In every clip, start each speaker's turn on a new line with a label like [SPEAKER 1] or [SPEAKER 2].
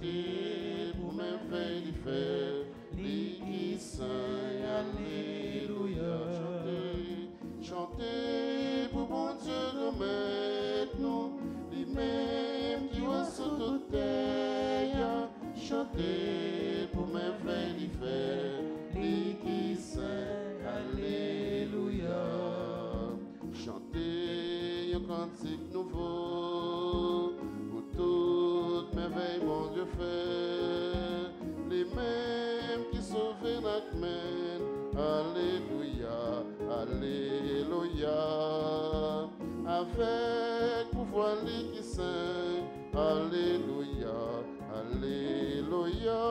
[SPEAKER 1] chanter pour merveille faire, lui qui saint, alléluia. Chanter pour bon Dieu nous mettre nous, lui-même qui va sur toute terre. Chanter pour merveille faire, lui qui saint, alléluia. Chanter un cantique nouveau pour toute merveille mon Dieu fait, les mêmes qui sauvent notre main. Alléluia, alléluia, avec pouvoir lui qui saint. Alléluia, alléluia.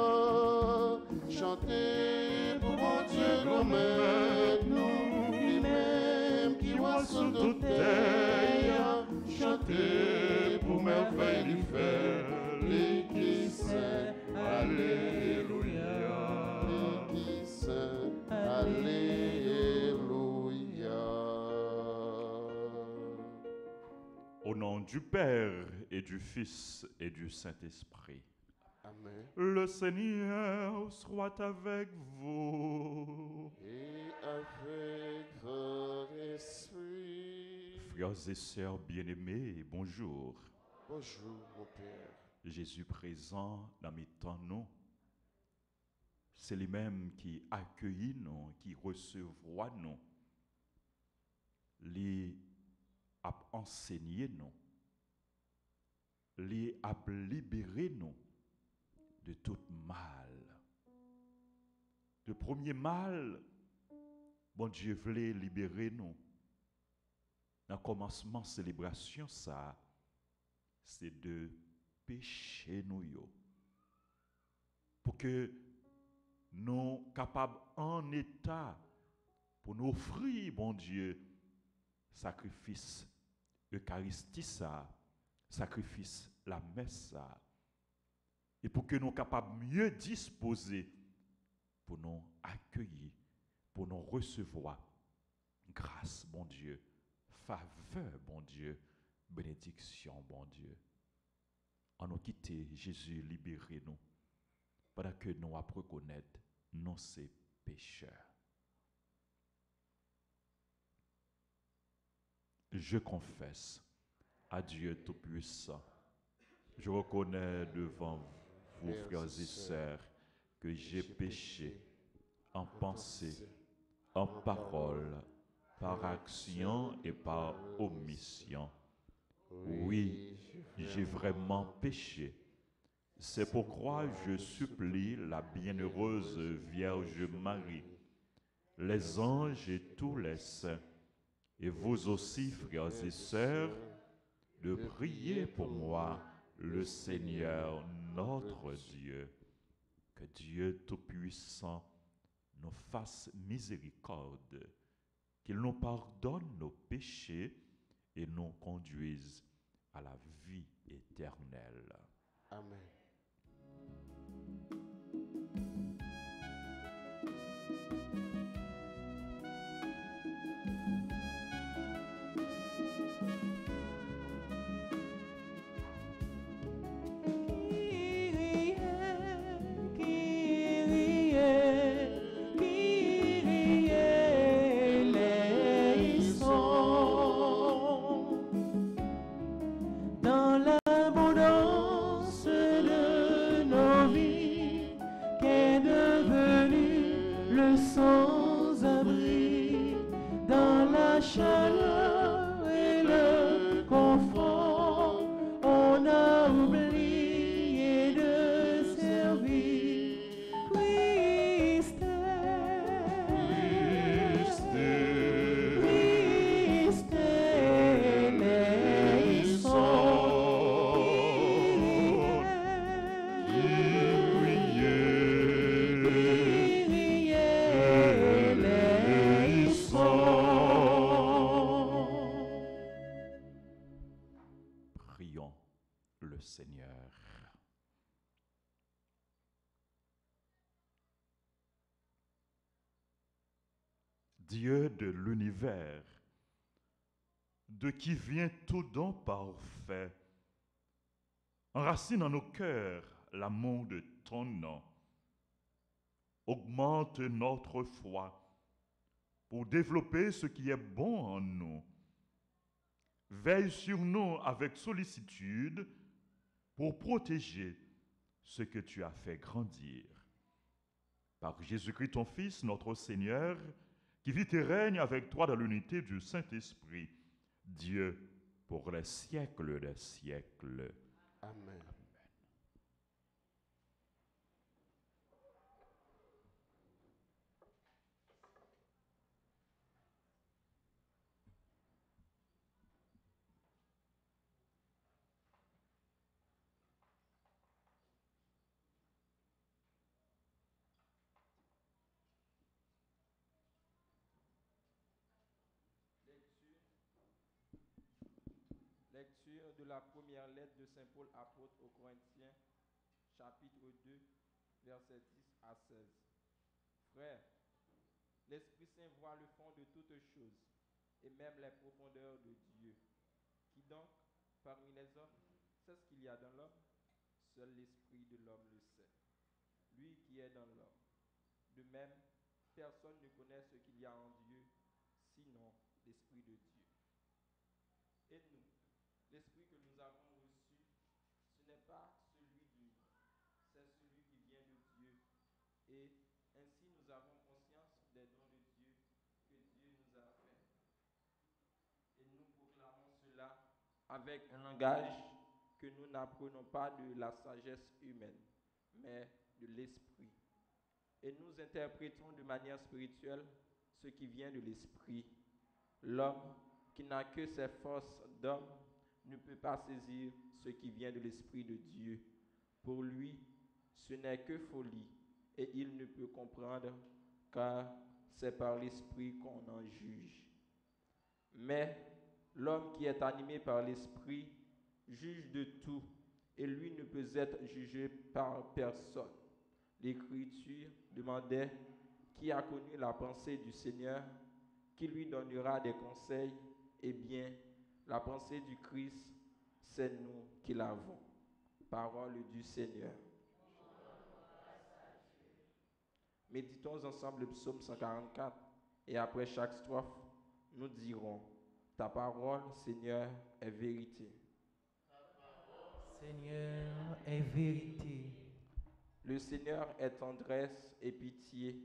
[SPEAKER 1] Chantez pour mon Dieu nous mettre nous, lui-même qui voit sur toute terre. Chantez pour merveille lui faire, lui qui saint. Alléluia, lui qui saint. Alléluia.
[SPEAKER 2] Au nom du Père et du Fils et du Saint-Esprit.
[SPEAKER 1] Amen.
[SPEAKER 2] Le Seigneur soit avec vous.
[SPEAKER 1] Et avec votre esprit.
[SPEAKER 2] Frères et sœurs bien-aimés, bonjour.
[SPEAKER 1] Bonjour, mon Père.
[SPEAKER 2] Jésus présent dans mes temps, nous. C'est lui-même qui accueille nous, qui recevra nous, les a enseigné nous, les a libéré nous de tout mal. Le premier mal, bon Dieu voulait libérer nous. Dans le commencement de célébration, ça, c'est de pécher nous. Pour que nous capables en état pour nous offrir, bon Dieu, sacrifice Eucharistie, ça, sacrifice la messe, ça, et pour que nous capables mieux disposer pour nous accueillir, pour nous recevoir grâce, bon Dieu, faveur, bon Dieu, bénédiction, bon Dieu. En nous quitter, Jésus, libérez-nous, pendant que nous apprenons à reconnaître nos pécheurs. Je confesse à Dieu Tout-Puissant, je reconnais devant vous, frères et sœurs, que j'ai péché en pensée, en parole, par action et par omission. Oui, j'ai vraiment péché. C'est pourquoi je supplie la bienheureuse Vierge Marie, les anges et tous les saints, et vous aussi, frères et sœurs, de prier pour moi, le Seigneur, notre Dieu. Que Dieu Tout-Puissant nous fasse miséricorde, qu'il nous pardonne nos péchés et nous conduise à la vie éternelle.
[SPEAKER 1] Amen.
[SPEAKER 3] Sans-abri, dans la chaleur et le confort, on a oublié de servir Christ. Christ
[SPEAKER 2] Prions le Seigneur. Dieu de l'univers, de qui vient tout don parfait, enracine dans nos cœurs l'amour de ton nom. Augmente notre foi pour développer ce qui est bon en nous. Veille sur nous avec sollicitude pour protéger ce que tu as fait grandir. Par Jésus-Christ, ton Fils, notre Seigneur, qui vit et règne avec toi dans l'unité du Saint-Esprit, Dieu, pour les siècles des siècles.
[SPEAKER 1] Amen.
[SPEAKER 4] Lecture de la première lettre de Saint Paul apôtre aux Corinthiens, chapitre 2, versets 10 à 16. Frères, l'Esprit Saint voit le fond de toutes choses, et même les profondeurs de Dieu. Qui donc, parmi les hommes, sait ce qu'il y a dans l'homme? Seul l'Esprit de l'homme le sait. Lui qui est dans l'homme. De même, personne ne connaît ce qu'il y a en Dieu, sinon l'Esprit de Dieu. Et nous, l'Esprit que nous avons reçu, ce n'est pas celui du monde, c'est celui qui vient de Dieu. Et ainsi nous avons conscience des dons de Dieu que Dieu nous a faits. Et nous proclamons cela avec un langage que nous n'apprenons pas de la sagesse humaine, mais de l'Esprit. Et nous interprétons de manière spirituelle ce qui vient de l'Esprit. L'homme qui n'a que ses forces d'homme ne peut pas saisir ce qui vient de l'Esprit de Dieu. Pour lui, ce n'est que folie, et il ne peut comprendre, car c'est par l'Esprit qu'on en juge. Mais l'homme qui est animé par l'Esprit juge de tout, et lui ne peut être jugé par personne. L'Écriture demandait qui a connu la pensée du Seigneur, qui lui donnera des conseils. Eh bien, la pensée du Christ, c'est nous qui l'avons. Parole du Seigneur. Méditons ensemble le psaume 144 et après chaque strophe, nous dirons: ta parole, Seigneur, est vérité.
[SPEAKER 3] Seigneur est vérité.
[SPEAKER 4] Le Seigneur est tendresse et pitié,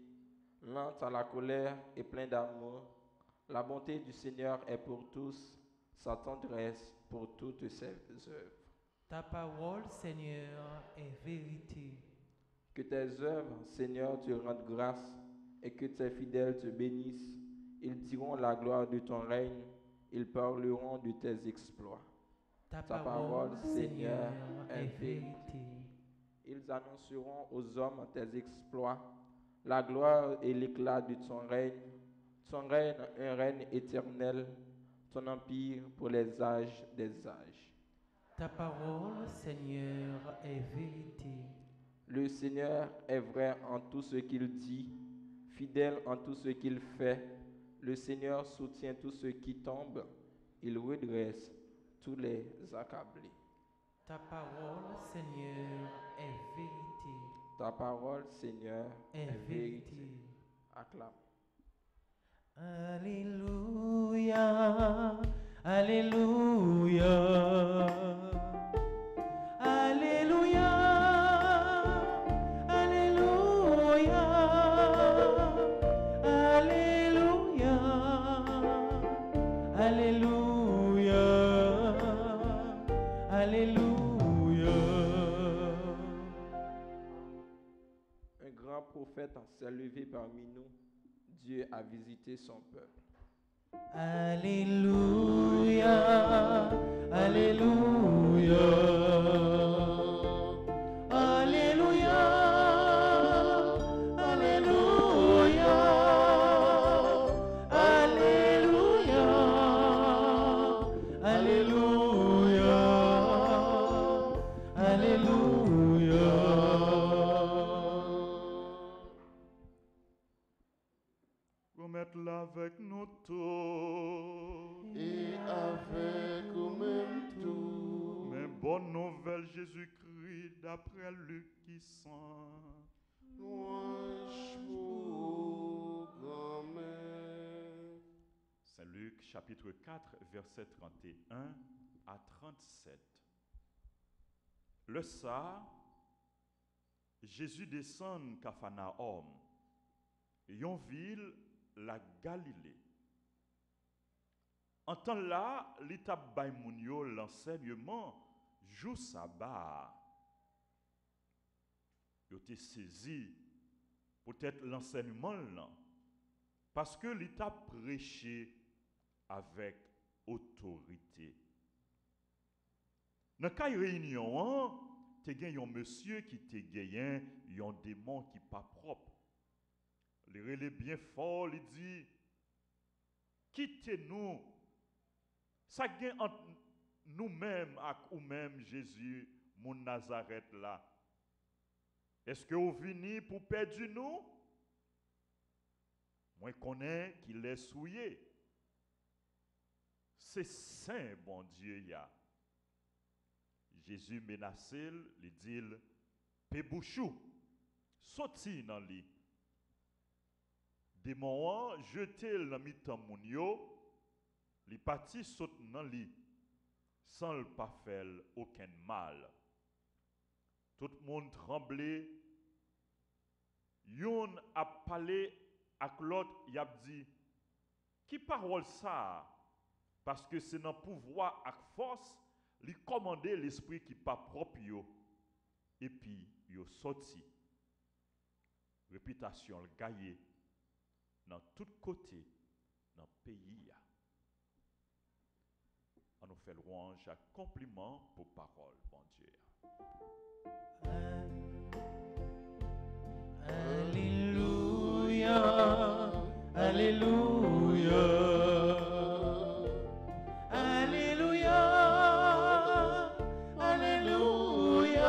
[SPEAKER 4] lent à la colère et plein d'amour. La bonté du Seigneur est pour tous, sa tendresse pour toutes ses œuvres.
[SPEAKER 3] Ta parole, Seigneur, est vérité.
[SPEAKER 4] Que tes œuvres, Seigneur, te rendent grâce et que tes fidèles te bénissent. Ils diront la gloire de ton règne, ils parleront de tes exploits.
[SPEAKER 3] Ta parole, Seigneur, est vérité.
[SPEAKER 4] Ils annonceront aux hommes tes exploits, la gloire et l'éclat de ton règne. Ton règne, un règne éternel, ton empire pour les âges des âges.
[SPEAKER 3] Ta parole, Seigneur, est vérité.
[SPEAKER 4] Le Seigneur est vrai en tout ce qu'il dit, fidèle en tout ce qu'il fait. Le Seigneur soutient tous ceux qui tombent, il redresse tous les accablés.
[SPEAKER 3] Ta parole, Seigneur, est vérité.
[SPEAKER 4] Ta parole, Seigneur, est vérité. Acclame.
[SPEAKER 3] Alléluia, Alléluia, Alléluia, Alléluia, Alléluia, Alléluia, Alléluia.
[SPEAKER 4] Un grand prophète s'est levé parmi nous. Dieu a visité son peuple.
[SPEAKER 3] Alléluia, Alléluia, Alléluia, Alléluia, Alléluia, Alléluia, Alléluia.
[SPEAKER 2] Remettre-la avec nous tous.
[SPEAKER 1] Et avec nous-mêmes tout.
[SPEAKER 2] Mes bonne nouvelle Jésus-Christ d'après Luc qui sent.
[SPEAKER 1] Louange pour grand-mère.
[SPEAKER 2] Saint Luc chapitre 4 verset 31 à 37. Le ça, Jésus descend Capharnaüm, yon ville la Galilée. En temps là, l'étape bay moun yo l'enseignement jour sabbat. Yo te saisi peut-être l'enseignement là parce que l'état prêché avec autorité. Dans la réunion, te gen un monsieur qui te gagne un démon qui pas propre. Il relève bien fort, il dit quittez-nous. Ça gagne entre nous-mêmes et ou-même Jésus, mon Nazareth là. Est-ce que vous venez pour perdre nous? Moi, je connais qu'il est souillé. C'est saint, bon Dieu, ya. Jésus menacé, il dit, Pébouchou, sorti dans lui. Démon, jeté dans mi-temps moun yo, li parti saute dans lui, sans le pas faire aucun mal. Tout le monde tremblait. Yon a parlé avec l'autre, il a dit, qui parole ça? Parce que c'est dans le pouvoir et force, il commander l'esprit qui pas propre yo. Et puis, yo sorti. Réputation le gaillé dans tous côtés dans le pays. On nous fait louange à compliment pour parole, bon Dieu.
[SPEAKER 3] Alléluia, Alléluia, Alléluia, Alléluia,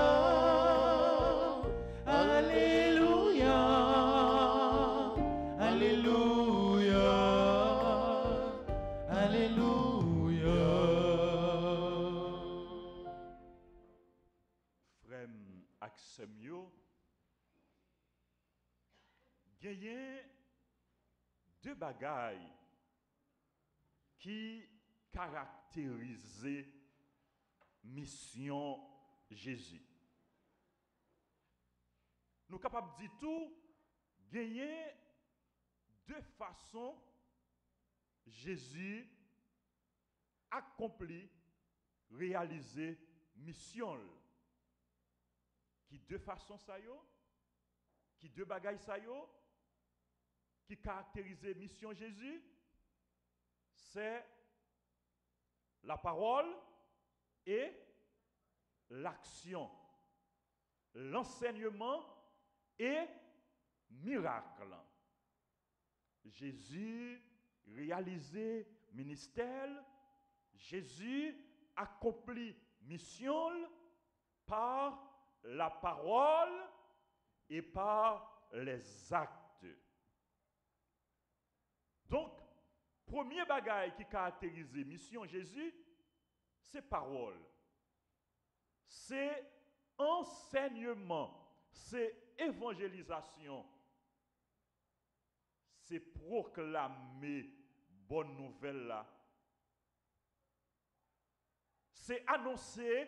[SPEAKER 3] Alléluia, Alléluia, Alléluia.
[SPEAKER 2] Frère Axemio, gagne deux bagailles qui caractérisent mission Jésus. Nous sommes capables de dire tout, gagner deux façons Jésus accompli, réalisé mission. Qui deux façons ça yo? Qui deux bagailles ça yo? Qui caractérise mission Jésus? C'est la parole et l'action, l'enseignement et miracle. Jésus réalisé ministère, Jésus accompli mission par la parole et par les actes. Donc, premier bagage qui caractérise mission Jésus, c'est parole. C'est enseignement, c'est évangélisation. C'est proclamer bonne nouvelle là. C'est annoncer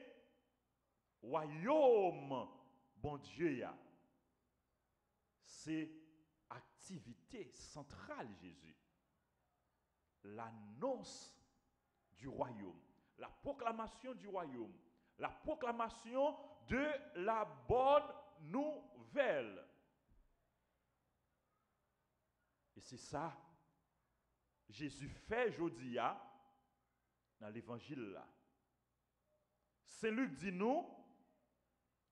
[SPEAKER 2] royaume bon Dieu ya. C'est activité centrale Jésus. L'annonce du royaume, la proclamation du royaume, la proclamation de la bonne nouvelle. Et c'est ça Jésus fait aujourd'hui dans l'évangile là. Saint Luc dit nous,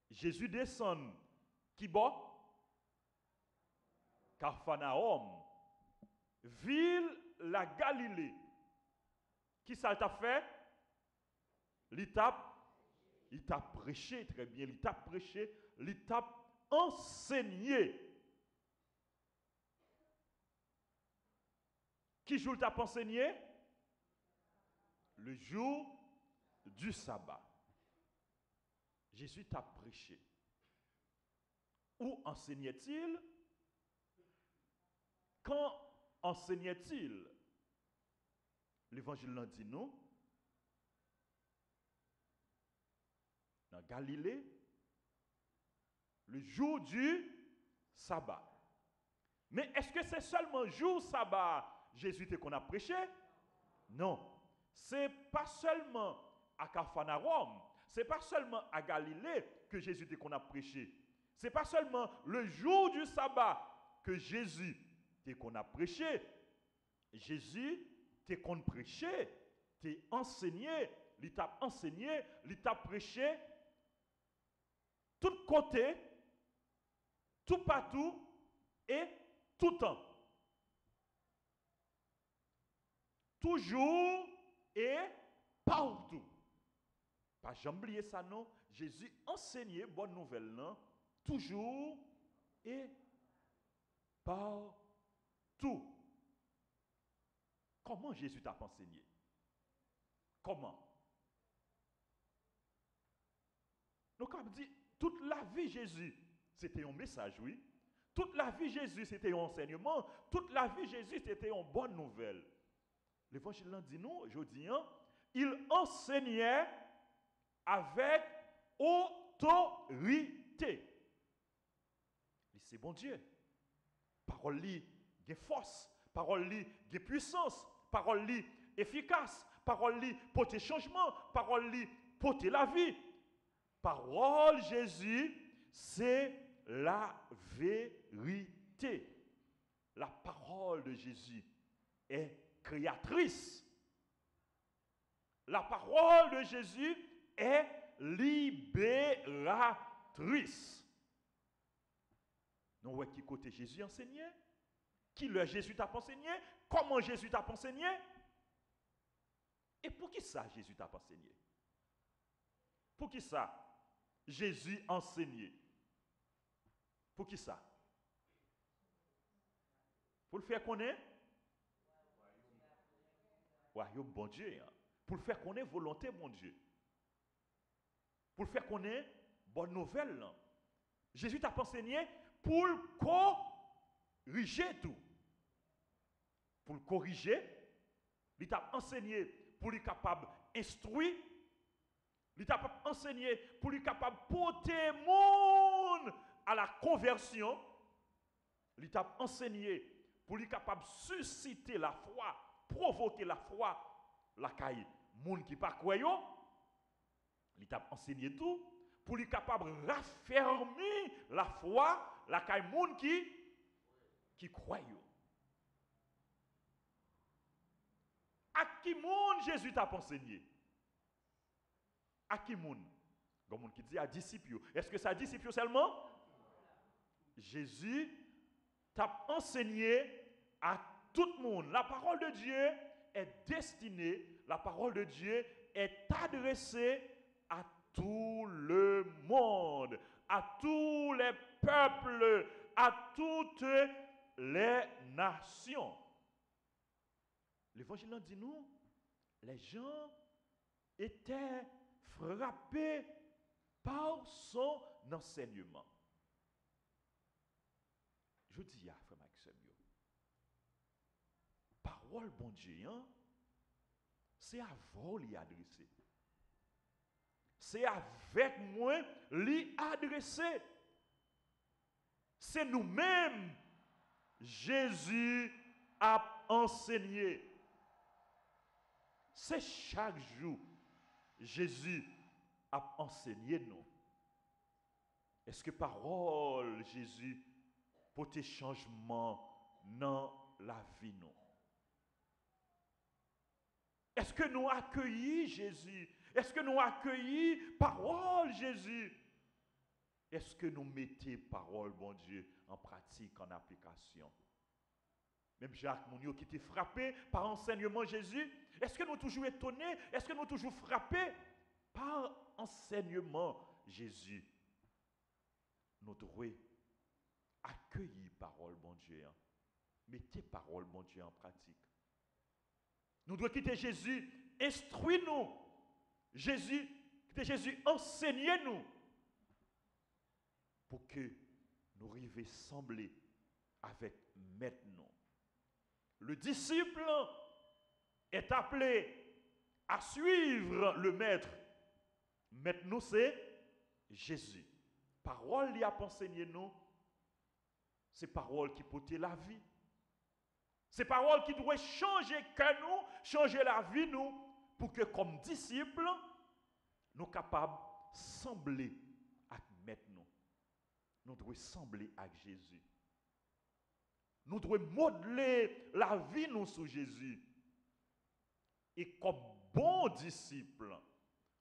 [SPEAKER 2] Jésus descend qui bon? Capharnaüm, ville la Galilée. Qui ça t'a fait? Il t'a prêché très bien, il t'a prêché, il t'a enseigné. Qui jour t'a enseigné? Le jour du sabbat. Jésus t'a prêché. Où enseignait-il? Quand enseignait-il? L'évangile l'a dit nous. Dans Galilée, le jour du sabbat. Mais est-ce que c'est seulement jour sabbat Jésus qu'on a prêché? Non. C'est pas seulement à Capharnaüm, c'est pas seulement à Galilée que Jésus qu'on a prêché. C'est pas seulement le jour du sabbat que Jésus qu'on a prêché. Jésus qu'on prêché, t'es enseigné, il t'a enseigné, il t'a prêché tout côté, tout partout et tout temps. Toujours et partout. Pas jamais oublier ça non, Jésus enseignait bonne nouvelle non, toujours et partout. Comment Jésus t'a enseigné? Comment? Donc on dit toute la vie Jésus, c'était un message, oui. Toute la vie Jésus, c'était un enseignement. Toute la vie Jésus, c'était une bonne nouvelle. L'évangile dit nous, je dis, il enseignait avec autorité. C'est bon Dieu. Parole li, de force. Parole li, de puissance. Parole li, efficace. Parole li, porter changement. Parole li, porter la vie. Parole Jésus, c'est la vérité. La parole de Jésus est créatrice. La parole de Jésus est libératrice. Nous voyons qui côté Jésus enseignait, qui le Jésus t'a enseigné, comment Jésus t'a enseigné, et pour qui ça Jésus t'a enseigné? Pour qui ça Jésus enseigné? Pour qui ça? Pour le faire connaître? Royaume bon Dieu. Hein? Pour le faire connaître volonté bon Dieu. Pour le faire connaître bonne nouvelle. Hein? Jésus t'a enseigné pour le corriger tout. Pour le corriger, il t'a enseigné pour être capable d'instruire. Il t'a enseigné pour être capable de porter monde à la conversion. Il t'a enseigné pour être capable de susciter la foi, provoquer la foi, la caille, monde qui pas croyant. Il t'a enseigné tout pour être capable de raffermir la foi, la caille, monde qui croyant. À qui monde Jésus t'a enseigné? À qui monde? Il y a monde qui dit à disciples. Est-ce que c'est à disciples seulement? Jésus t'a enseigné à tout le monde. La parole de Dieu est destinée, la parole de Dieu est adressée à tout le monde, à tous les peuples, à toutes les nations. L'évangile dit nous, les gens étaient frappés par son enseignement. Je dis à frère Maxime, parole bon Dieu, hein, c'est à vous l'y adresser. C'est avec moi l'y adresser. C'est nous-mêmes, Jésus a enseigné. C'est chaque jour, Jésus a enseigné nous. Est-ce que parole Jésus porte changement dans la vie nous? Est-ce que nous accueillons Jésus? Est-ce que nous accueillons parole Jésus? Est-ce que nous mettons parole bon Dieu en pratique, en application? Même Jacques Mounio qui était frappé par enseignement Jésus, est-ce que nous toujours étonnés? Est-ce que nous toujours frappés par enseignement Jésus? Nous devons accueillir parole bon Dieu. Hein? Mettez parole bon Dieu en pratique. Nous devons quitter Jésus, instruis-nous. Quitter Jésus, enseignez-nous. pour que nous arrivions sembler avec maître nous. Le disciple est appelé à suivre le maître. Maître nous, c'est Jésus. Parole qui a enseigné nous, c'est parole qui porte la vie. C'est parole qui doit changer que nous, changer la vie nous, pour que comme disciples, nous sommes capables de sembler avec maître nous. Nous devons sembler avec Jésus. Nous devons modeler la vie nous sur Jésus. Et comme bons disciples,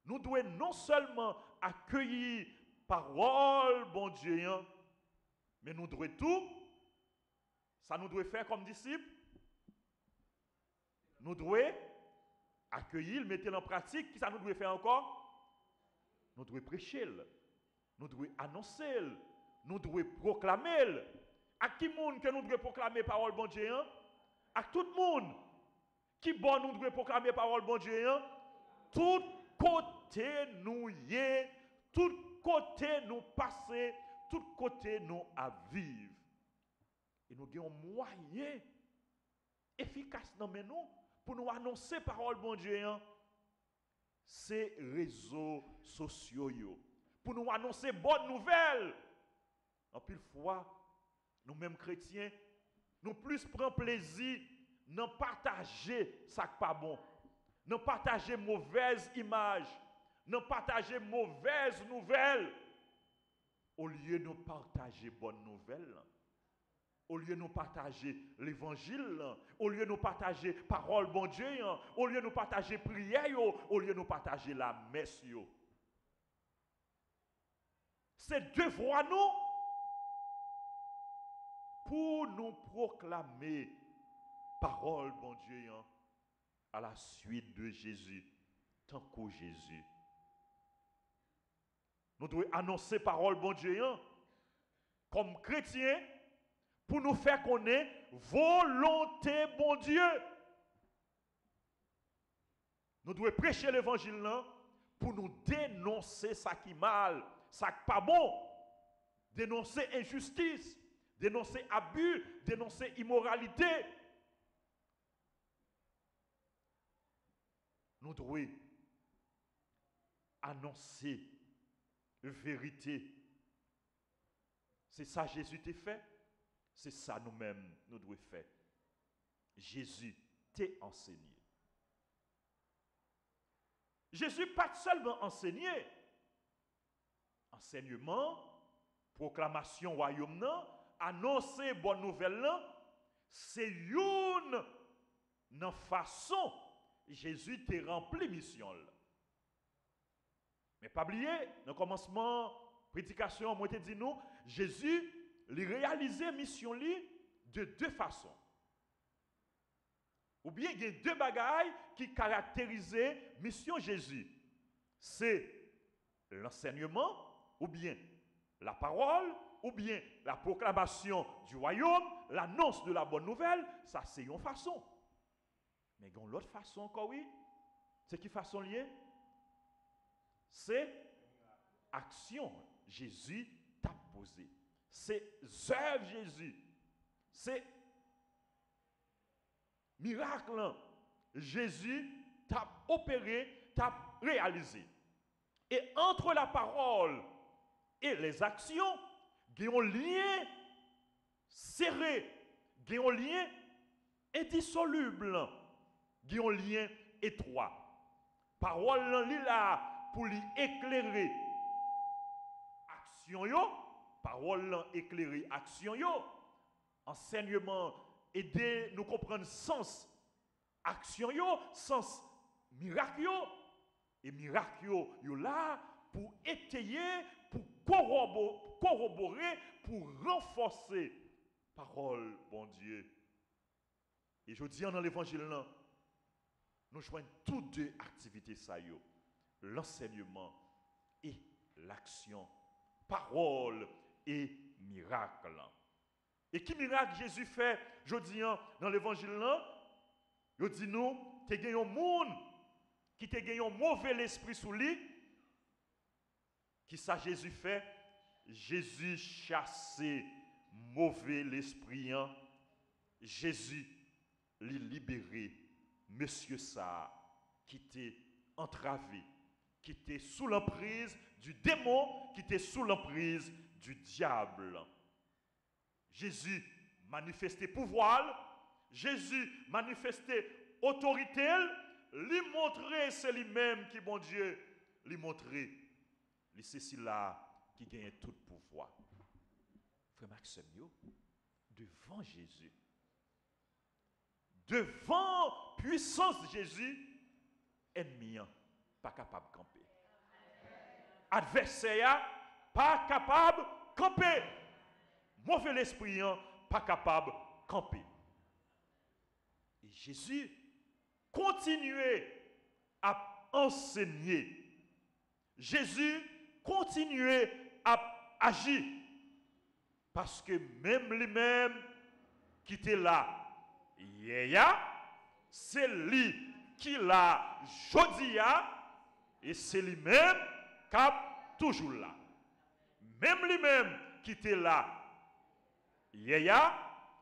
[SPEAKER 2] nous devons non seulement accueillir parole, bon Dieu, mais nous devons tout. Ça nous doit faire comme disciples. Nous devons accueillir, mettre en pratique. Qui ça nous doit faire encore? Nous devons prêcher. Nous devons annoncer. Nous devons proclamer. À qui monde que nous devons proclamer parole bon Dieu? À tout le monde. Qui bon nous devons proclamer parole bon Dieu? Tout côté nous y est, tout côté nous passer, tout côté nous à vivre. Et nous avons un moyen efficace dans nous pour nous annoncer parole bon Dieu. Ces réseaux sociaux. Pour nous annoncer bonne nouvelle. En pile fois, nous-mêmes chrétiens, nous plus prenons plaisir dans partager ça qui pas bon. Dans partager mauvaise image. Dans partager mauvaise nouvelle. Au lieu de nous partager bonne nouvelle. Au lieu de nous partager l'évangile, au lieu de nous partager parole bon Dieu, au lieu de nous partager prière, au lieu de nous partager la messe. C'est devoir nous pour nous proclamer parole bon Dieu à la suite de Jésus, tant que Jésus. Nous devons annoncer parole bon Dieu comme chrétiens. Pour nous faire connaître volonté bon Dieu. Nous devons prêcher l'évangile pour nous dénoncer ça qui est mal, ça qui n'est pas bon. Dénoncer injustice, dénoncer abus, dénoncer immoralité. Nous devons annoncer la vérité. C'est ça que Jésus t'a fait. C'est ça nous-mêmes, nous devons faire. Jésus t'a enseigné. Jésus pas seulement enseigné. Enseignement, proclamation royaume, annoncer bonne nouvelle, c'est une façon Jésus t'a rempli mission. Mais pas oublier, dans le commencement, prédication, moi te dit nous, Jésus il réalisait mission de deux façons. Ou bien il y a deux bagailles qui caractérisaient mission Jésus. C'est l'enseignement, ou bien la parole, ou bien la proclamation du royaume, l'annonce de la bonne nouvelle. Ça, c'est une façon. Mais il y a l'autre façon encore, oui. C'est qui façon liée? C'est action. Jésus t'a posé. C'est œuvre Jésus. C'est miracle. Jésus t'a opéré, t'a réalisé. Et entre la parole et les actions, il y a un lien serré, il y a un lien indissoluble, il y a un lien étroit. Parole là pour lui éclairer action yo. Parole éclairée, action yo, enseignement, aider nous comprendre sens, action yo, sens miracle yo, et miracle yo là pour étayer, pour corroborer, pour renforcer parole bon Dieu. Et je dis dans l'évangile là, nous joignons toutes deux activités ça yo, l'enseignement et l'action, parole et miracle. Et qui miracle Jésus fait, je dis dans l'évangile là, je dis nous, tu as gagné un monde qui t'a gagné un mauvais esprit sous lui, qui ça Jésus fait? Jésus chassait mauvais l'esprit. Jésus les libéré monsieur ça qui était entravé, qui était sous l'emprise du démon, qui était sous l'emprise du diable. Jésus manifestait pouvoir, Jésus manifestait autorité, lui montrer c'est lui-même qui, bon Dieu, lui montrer, c'est celui-là qui gagne tout pouvoir. Frère Maxime, devant Jésus, devant puissance de Jésus, ennemi pas capable de camper. Adversaire pas capable de camper. Mauvais l'esprit pas capable de camper. Et Jésus continuait à enseigner. Jésus continuait à agir. Parce que même lui-même qui était là, c'est lui qui l'a jodia et c'est lui-même qui est toujours là. Même lui-même qui était là,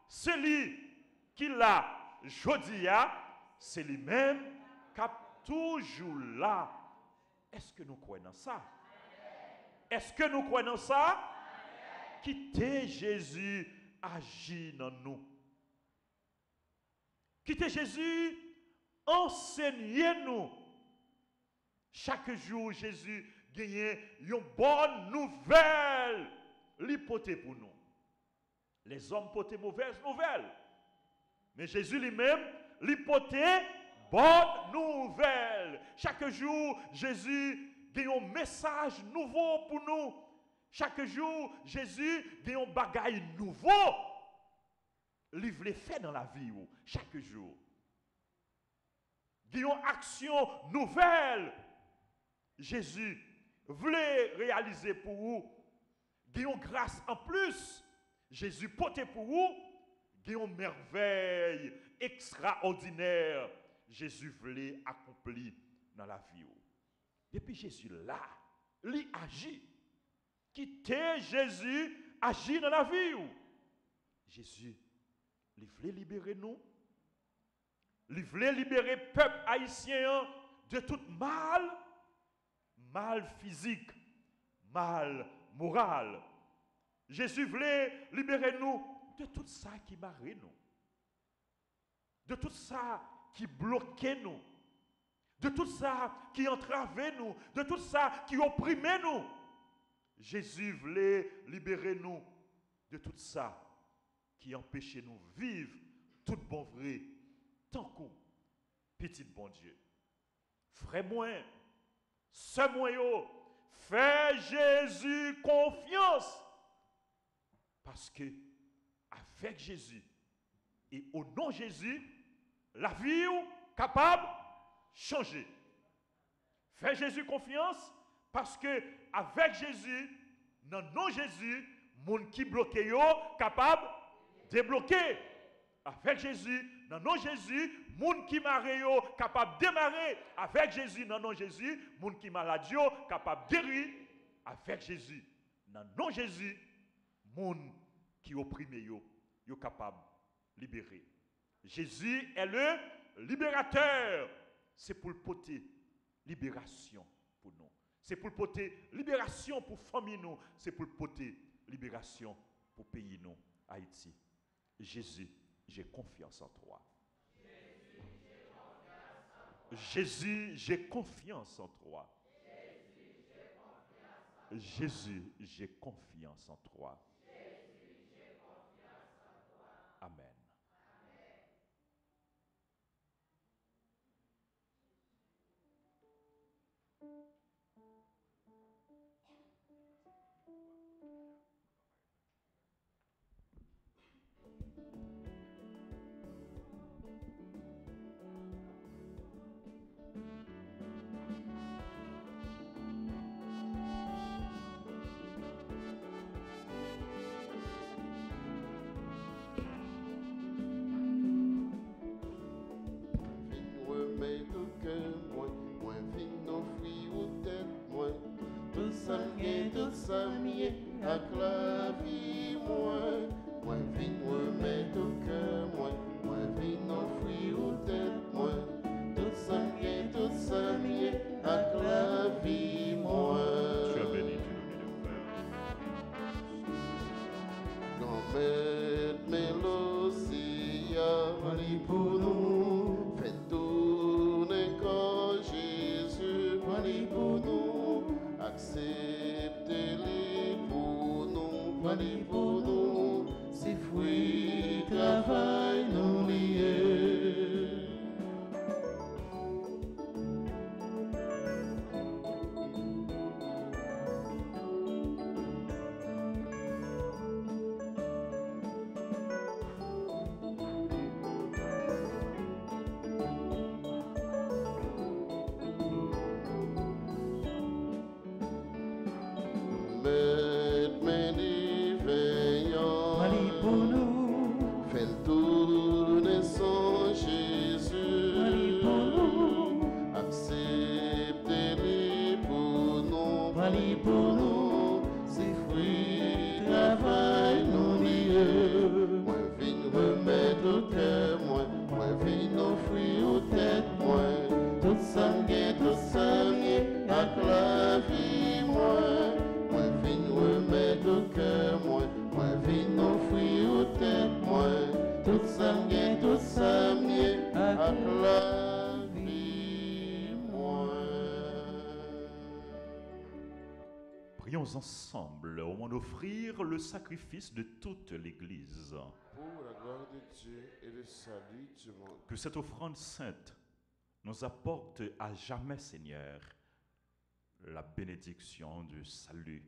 [SPEAKER 2] c'est lui qui l'a jodia, c'est lui-même qui est toujours là. Est-ce que nous croyons ça? Est-ce que nous croyons ça? Quittez Jésus agit dans nous. Quittez Jésus, enseignez-nous. Chaque jour, Jésus gagne une bonne nouvelle. L'hypothèse pour nous. Les hommes portent mauvaise nouvelle. Mais Jésus lui-même, l'hypothèse, bonne nouvelle. Chaque jour, Jésus gagne un message nouveau pour nous. Chaque jour, Jésus gagne un bagage nouveau. Il veut faire dans la vie, chaque jour. Il y a une action nouvelle. Jésus voulait réaliser pour vous. Il y a une grâce en plus. Jésus portait pour vous. Il y a une merveille extraordinaire. Jésus voulait accomplir dans la vie. Et puis Jésus là, il agit. Quittez Jésus, agit dans la vie. Jésus, il voulait libérer nous. Il voulait libérer le peuple haïtien de tout mal, mal physique, mal moral. Jésus voulait libérer nous de tout ça qui marie nous, de tout ça qui bloquait nous, de tout ça qui entravait nous, de tout ça qui opprimait nous. Jésus voulait libérer nous de tout ça qui empêchait nous de vivre tout bon vrai, tant qu'on petit bon Dieu. Frère moi, ce moyen, fais Jésus confiance. Parce que avec Jésus et au nom de Jésus, la vie est capable de changer. Fais Jésus confiance parce que avec Jésus, dans le nom de Jésus, monde qui bloqué yo capable de débloquer. Avec Jésus, dans le nom de Jésus, monde qui marre yo capable de démarrer. Avec Jésus, dans le nom de Jésus, monde qui malade yo capable de guérir. Avec Jésus, dans le nom de Jésus, monde qui opprimé yo capable de libérer. Jésus est le libérateur. C'est pour le porter libération pour nous. C'est pour le porter libération pour famille nous. C'est pour le porter libération pour pays nous, Haïti. Jésus, j'ai confiance en toi. Jésus, j'ai confiance en toi. Jésus, j'ai confiance en toi. Amen.
[SPEAKER 1] ak la vie moi vin remettre au cœur moi vin offrir aux têtes moi tout ça m'y ak la vie moi.
[SPEAKER 2] Tu as béni, tu nous dis de faire.
[SPEAKER 1] Grand-mère Mélosia, Marie pour nous, faites tourner quand Jésus, Marie pour nous, acceptez-les pour nous, Marie pour nous, ses fruits, travail nous liés.
[SPEAKER 3] Marie pour nous,
[SPEAKER 1] Fais tourner sans Jésus,
[SPEAKER 3] Marie pour nous,
[SPEAKER 1] acceptez-les pour nous,
[SPEAKER 3] Marie pour nous,
[SPEAKER 1] ses fruits, travail nous liés. Moi viens remettre au cœur, moi viens offrir aux têtes, moi tout ça m'y, avec la vie, moi viens remettre au cœur, moi viens offrir aux têtes, moi tout ça m'y, avec la vie, moi.
[SPEAKER 2] Prions ensemble au moment d'offrir le sacrifice de toute l'Église.
[SPEAKER 1] Pour la gloire de Dieu et le salut du monde.
[SPEAKER 2] Que cette offrande sainte nous apporte à jamais, Seigneur, la bénédiction du salut,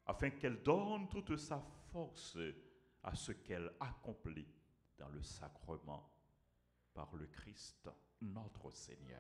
[SPEAKER 2] afin qu'elle donne toute sa force à ce qu'elle accomplit dans le sacrement par le Christ, notre Seigneur.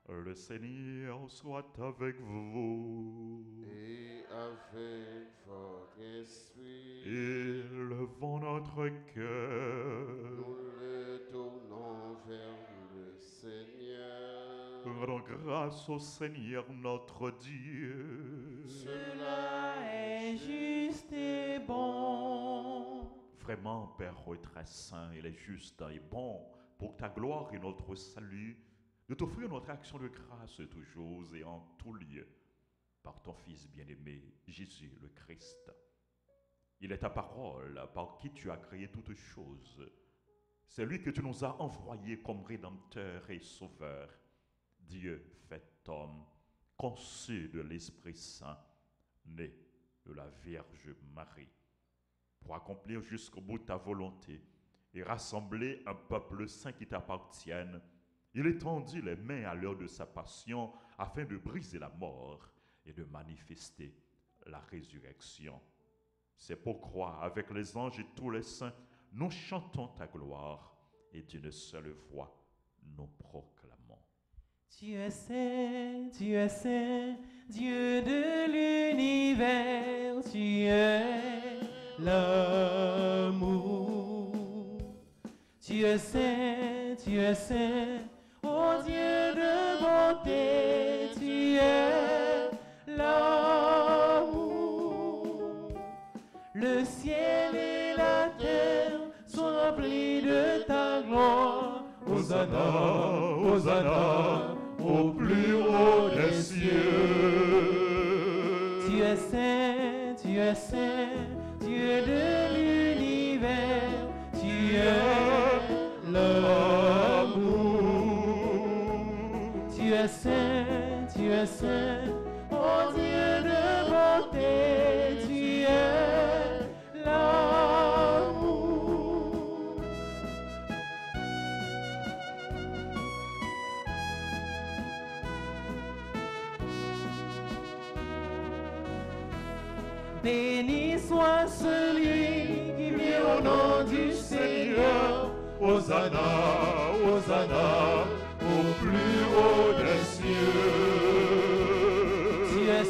[SPEAKER 2] Le Seigneur soit avec vous.
[SPEAKER 1] Et avec votre esprit,
[SPEAKER 2] Élevons notre cœur.
[SPEAKER 1] nous le tournons vers le Seigneur.
[SPEAKER 2] Rendons grâce au Seigneur notre Dieu.
[SPEAKER 3] cela est juste et bon.
[SPEAKER 2] Vraiment, Père très saint, il est juste et bon pour ta gloire et notre salut de t'offrir notre action de grâce toujours et en tout lieu par ton Fils bien-aimé, Jésus le Christ. Il est ta parole par qui tu as créé toutes choses. C'est lui que tu nous as envoyé comme Rédempteur et Sauveur. Dieu fait homme, conçu de l'Esprit Saint, né de la Vierge Marie, pour accomplir jusqu'au bout ta volonté et rassembler un peuple saint qui t'appartienne. Il étendit les mains à l'heure de sa passion afin de briser la mort et de manifester la résurrection. C'est pourquoi, avec les anges et tous les saints, nous chantons ta gloire et d'une seule voix, nous proclamons.
[SPEAKER 3] Tu es saint, Dieu de l'univers, tu es l'amour. Tu es saint, ô Dieu de bonté, tu es l'amour. Le ciel et la terre sont remplis de ta gloire. Hosanna, Hosanna, au plus haut des cieux. Tu es saint, Dieu de l'univers, tu es l'amour. Tu es saint, ô Dieu de bonté, tu es l'amour. Béni soit celui qui vient au nom du Seigneur.
[SPEAKER 2] Hosanna, Hosanna, au plus haut des cieux.
[SPEAKER 3] Tu es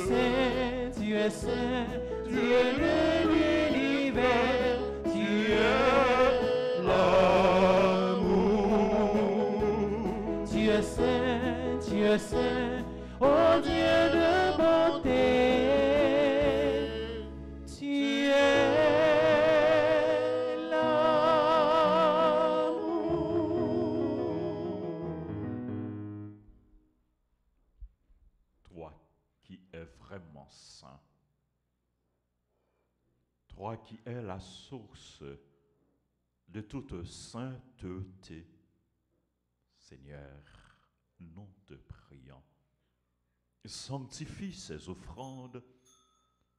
[SPEAKER 3] saint, Dieu de l'univers, tu es l'amour. Tu es saint, ô Dieu de bonté.
[SPEAKER 2] éternellement saint. Toi qui es la source de toute sainteté, Seigneur, nous te prions. Sanctifie ces offrandes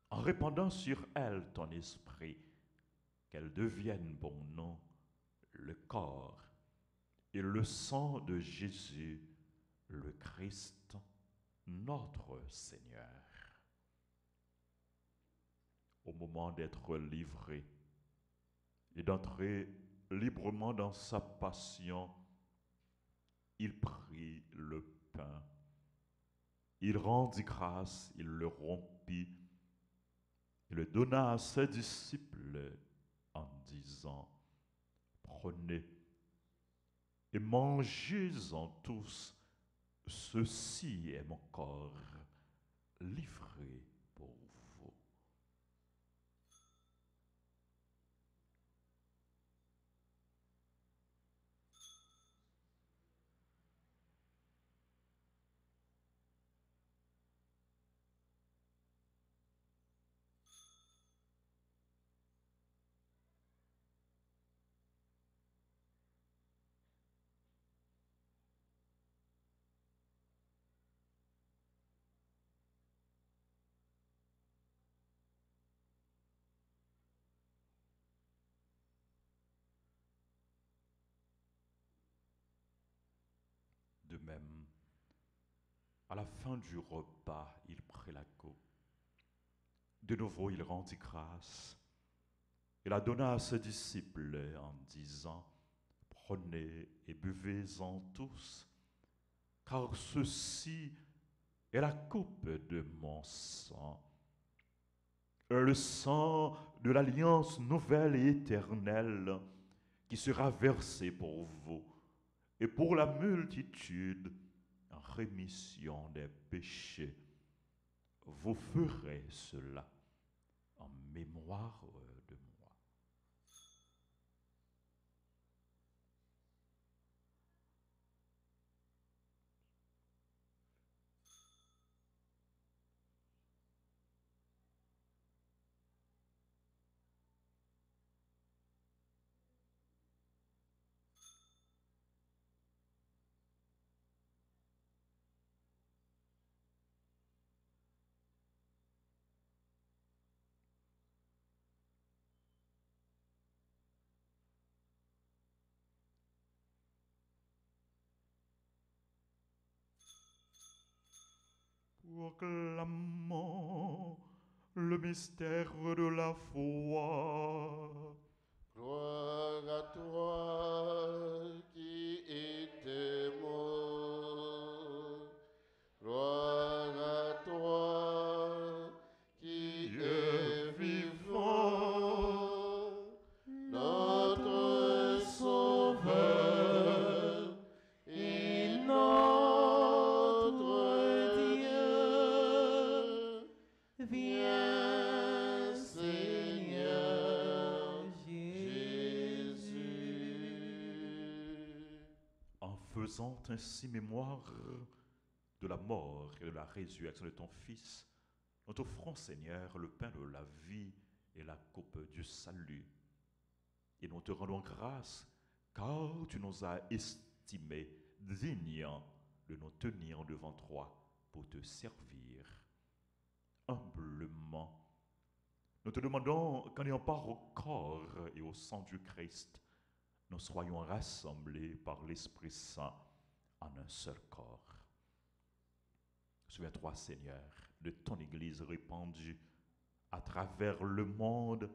[SPEAKER 2] en répandant sur elles ton esprit, qu'elles deviennent pour nous le corps et le sang de Jésus, le Christ, notre Seigneur. Au moment d'être livré et d'entrer librement dans sa passion, il prit le pain. Il rendit grâce, il le rompit et le donna à ses disciples en disant, prenez et mangez-en tous, ceci est mon corps livré pour vous. De même, à la fin du repas, il prit la coupe. De nouveau, il rendit grâce et la donna à ses disciples en disant, prenez et buvez-en tous, car ceci est la coupe de mon sang, le sang de l'alliance nouvelle et éternelle qui sera versé pour vous et pour la multitude en rémission des péchés. Vous ferez cela en mémoire de moi. Proclamons le mystère de la foi.
[SPEAKER 1] Gloire à toi qui étais mort. Gloire à toi qui es vivant. Notre Sauveur et notre Dieu. Viens, Seigneur Jésus.
[SPEAKER 2] En faisant ainsi mémoire de la mort et de la résurrection de ton Fils, nous t'offrons, Seigneur, le pain de la vie et la coupe du salut. Et nous te rendons grâce, car tu nous as estimés dignes de nous tenir devant toi pour te servir. Humblement, nous te demandons qu'en ayant part au corps et au sang du Christ, nous soyons rassemblés par l'Esprit Saint en un seul corps. Souviens-toi, Seigneur, de ton Église répandue à travers le monde.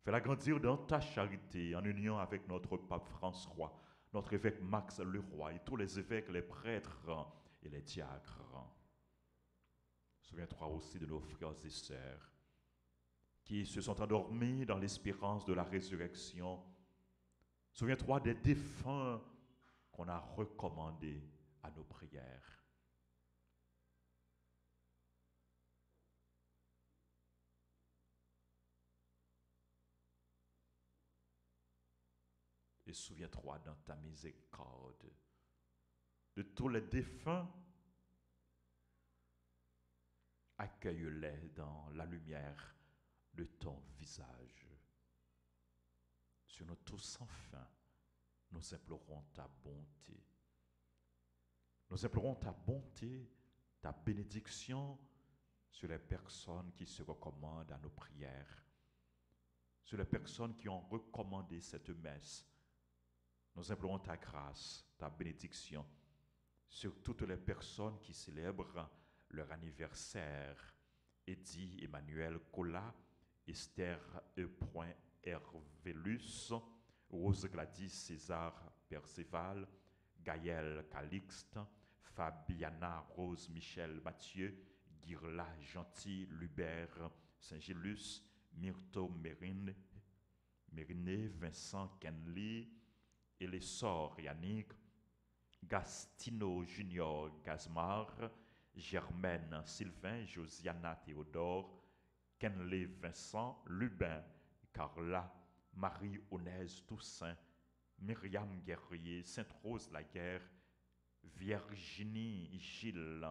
[SPEAKER 2] Fais-la grandir dans ta charité en union avec notre pape François, notre évêque Max Leroy et tous les évêques, les prêtres et les diacres. Souviens-toi aussi de nos frères et sœurs qui se sont endormis dans l'espérance de la résurrection. Souviens-toi des défunts qu'on a recommandés à nos prières. Et souviens-toi dans ta miséricorde de tous les défunts accueille-les dans la lumière de ton visage. Sur nous tous sans fin, nous implorons ta bonté. Nous implorons ta bonté, ta bénédiction sur les personnes qui se recommandent à nos prières, sur les personnes qui ont recommandé cette messe. Nous implorons ta grâce, ta bénédiction sur toutes les personnes qui célèbrent leur anniversaire. Eddie Emmanuel Cola, Esther E. Hervelus, Rose Gladys César Perceval, Gaël Calixte, Fabiana Rose Michel Mathieu, Girla Gentil Lubert Saint-Gilus, Myrto Mériné, Vincent Kenley, Elessor Yannick, Gastino Junior Gazmar, Germaine Sylvain, Josiana Théodore, Kenley Vincent, Lubin, Carla, Marie-Onèse Toussaint, Myriam Guerrier, Sainte-Rose Laguerre, Virginie Gilles,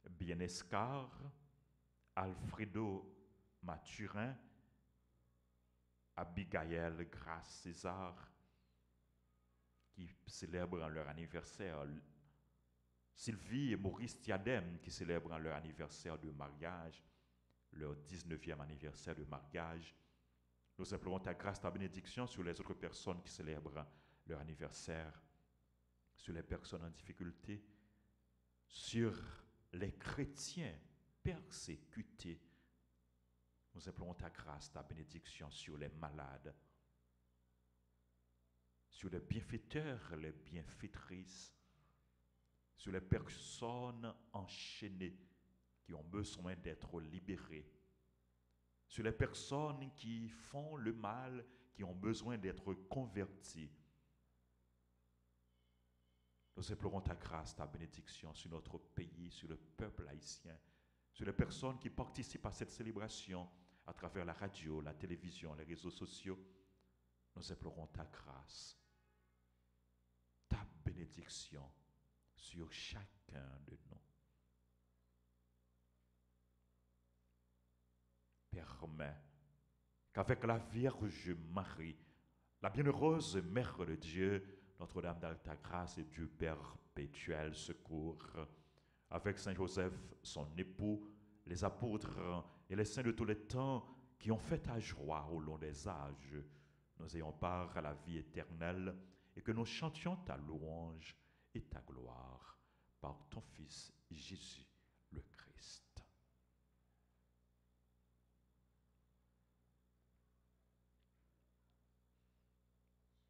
[SPEAKER 2] Bienescar, Alfredo Mathurin, Abigail Grace César, qui célèbrent leur anniversaire, Sylvie et Maurice Diadème, qui célèbrent leur anniversaire de mariage, leur 19e anniversaire de mariage. Nous implorons ta grâce, ta bénédiction sur les autres personnes qui célèbrent leur anniversaire, sur les personnes en difficulté, sur les chrétiens persécutés. Nous implorons ta grâce, ta bénédiction sur les malades, sur les bienfaiteurs, les bienfaitrices, sur les personnes enchaînées qui ont besoin d'être libérées, sur les personnes qui font le mal, qui ont besoin d'être converties. Nous implorons ta grâce, ta bénédiction sur notre pays, sur le peuple haïtien, sur les personnes qui participent à cette célébration à travers la radio, la télévision, les réseaux sociaux. Nous implorons ta grâce, ta bénédiction sur chacun de nous. Permets qu'avec la Vierge Marie, la bienheureuse Mère de Dieu, Notre-Dame d'Alta Grâce et Dieu perpétuel secours, avec Saint Joseph, son époux, les apôtres et les saints de tous les temps qui ont fait ta joie au long des âges, nous ayons part à la vie éternelle et que nous chantions ta louange et ta gloire par ton Fils Jésus le Christ.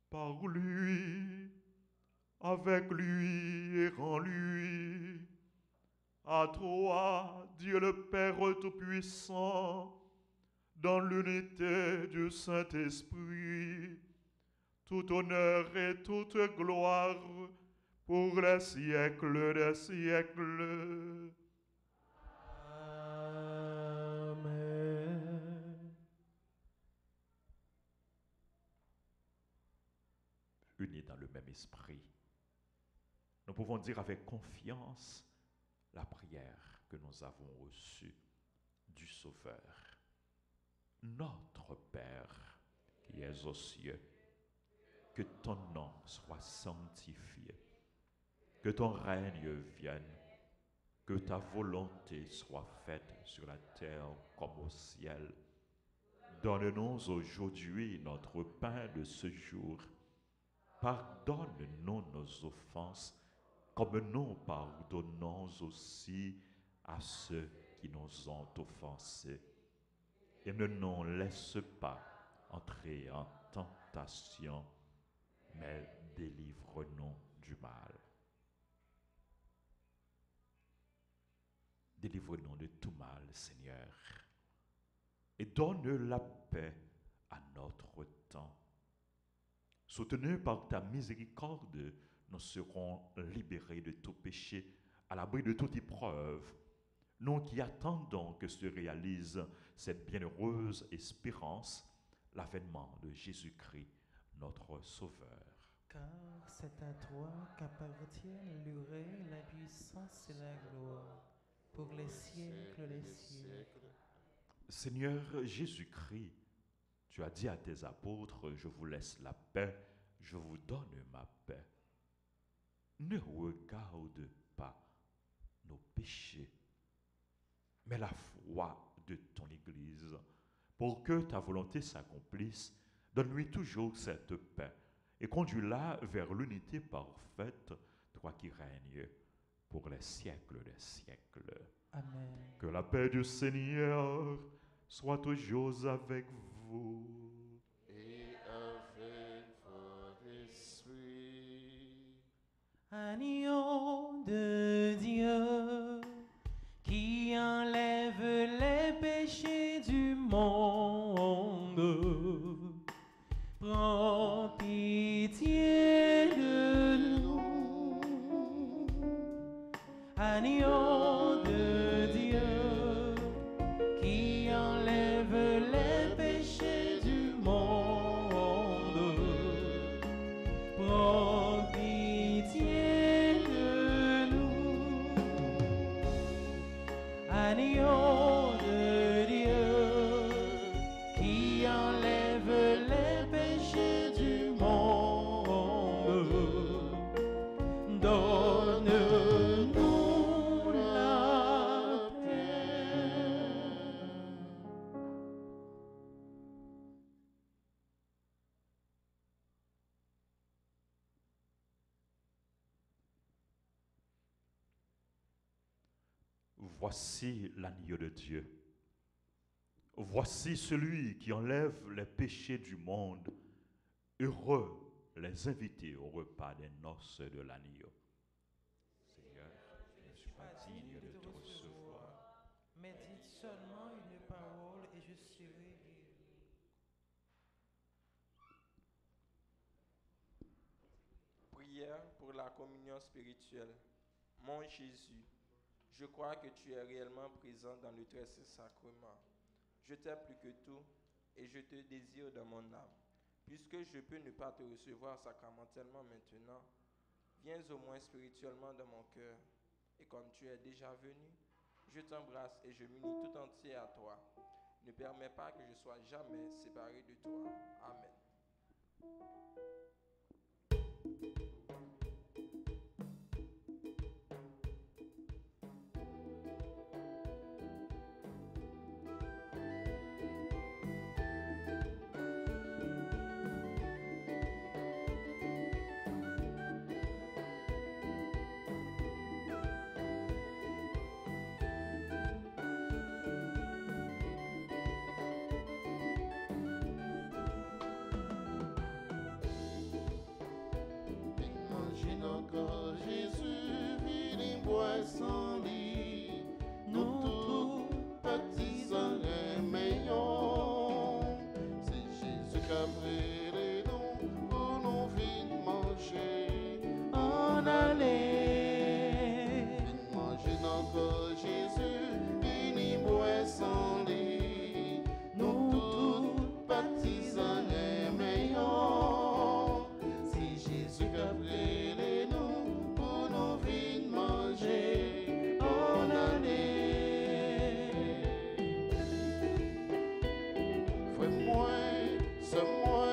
[SPEAKER 2] Par lui, avec lui et en lui, à toi, Dieu le Père Tout-Puissant, dans l'unité du Saint-Esprit, tout honneur et toute gloire pour les siècles des siècles.
[SPEAKER 3] Amen.
[SPEAKER 2] Unis dans le même esprit, nous pouvons dire avec confiance la prière que nous avons reçue du Sauveur. Notre Père qui es aux cieux, que ton nom soit sanctifié, que ton règne vienne, que ta volonté soit faite sur la terre comme au ciel. Donne-nous aujourd'hui notre pain de ce jour. Pardonne-nous nos offenses, comme nous pardonnons aussi à ceux qui nous ont offensés. Et ne nous laisse pas entrer en tentation, mais délivre-nous du mal. Délivre-nous de tout mal, Seigneur, et donne la paix à notre temps. Soutenus par ta miséricorde, nous serons libérés de tout péché, à l'abri de toute épreuve. Nous qui attendons que se réalise cette bienheureuse espérance, l'avènement de Jésus-Christ, notre Sauveur.
[SPEAKER 3] Car c'est à toi qu'appartiennent le règne, la puissance et la gloire pour les siècles des siècles.
[SPEAKER 2] Seigneur Jésus-Christ, tu as dit à tes apôtres, je vous laisse la paix, je vous donne ma paix. Ne regarde pas nos péchés, mais la foi de ton Église. Pour que ta volonté s'accomplisse, donne-lui toujours cette paix et conduis-la vers l'unité parfaite, toi qui règnes pour les siècles des siècles.
[SPEAKER 3] Amen.
[SPEAKER 2] Que la paix du Seigneur soit toujours avec vous.
[SPEAKER 1] Et avec votre esprit.
[SPEAKER 3] Agneau de Dieu, qui enlève les péchés du monde, prends pitié de nous. Agneau de Dieu, qui enlève les péchés du monde, prends pitié de nous. Agneau de Dieu, qui enlève les péchés du monde, donne-nous la paix.
[SPEAKER 2] Voici l'agneau de Dieu. Voici celui qui enlève les péchés du monde. Heureux les invités au repas des noces de l'agneau. Seigneur, je ne suis pas digne de te recevoir.
[SPEAKER 3] Mais dites seulement une parole et je serai guéri.
[SPEAKER 4] Prière pour la communion spirituelle. Mon Jésus, je crois que tu es réellement présent dans le très saint sacrement. Je t'aime plus que tout et je te désire dans mon âme. Puisque je peux ne pas te recevoir sacramentellement maintenant, viens au moins spirituellement dans mon cœur. Et comme tu es déjà venu, je t'embrasse et je m'unis tout entier à toi. Ne permets pas que je sois jamais séparé de toi. Amen.
[SPEAKER 1] Imagine encore Jésus, vini bois sans lit. Nous tous petits en meillons. C'est Jésus qui a pris les noms pour nous venir manger.
[SPEAKER 3] En aller,
[SPEAKER 1] Imagine encore Jésus, vini bois sans lit. Nous tous petits en meillons. C'est Jésus qui a pris les noms pour nous venir manger. En année. Fais-moi, c'est moi.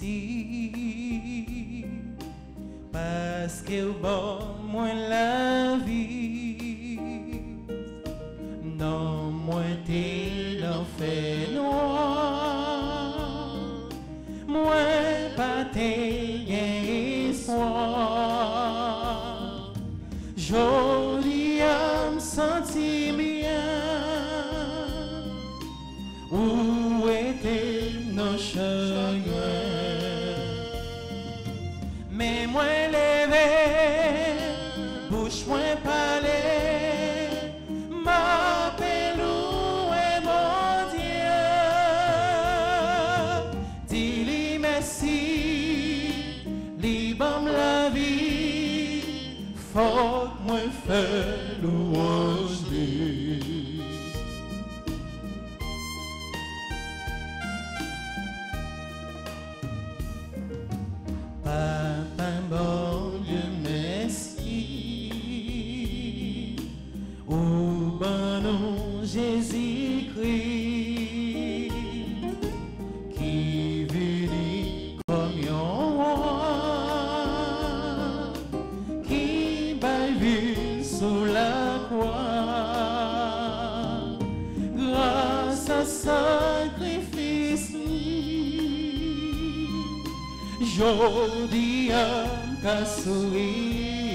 [SPEAKER 3] merci parce que bon moi la vie non moi t'es l'enfer noir moi pas t'es espoir joli à me sentir bien où étaient nos chagrins mais moi levé bouche moi parler m'appelle où est mon Dieu dis-lui merci libam la vie faut que moi faire louange lui. Papa bon Dieu merci au bon nom Jésus-Christ qui vit comme un roi qui baille sous la croix grâce à sacrifice jodi à sourire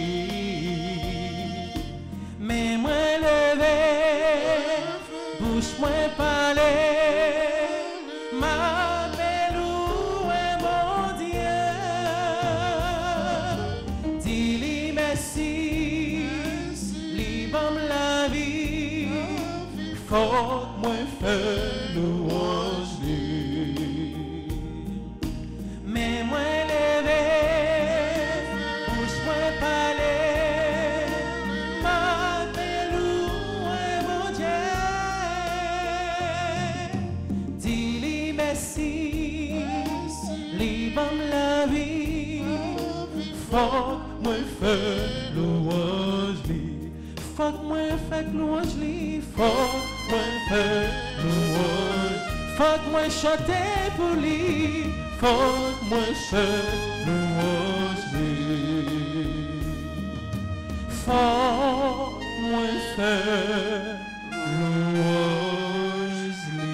[SPEAKER 3] mais moi levé bouche moi parler m'appelle où est mon Dieu dis-lui merci libam la vie faut que moi faire louange lui mais moi levé bouche moi parler m'appelle où est mon Dieu dis-lui merci libam la vie faut que moi faire louange lui faut que moi faire louange lui faut que moi faire louange faut que moi chanter pour lui faut que moi faire louange lui faut que moi faire louange lui.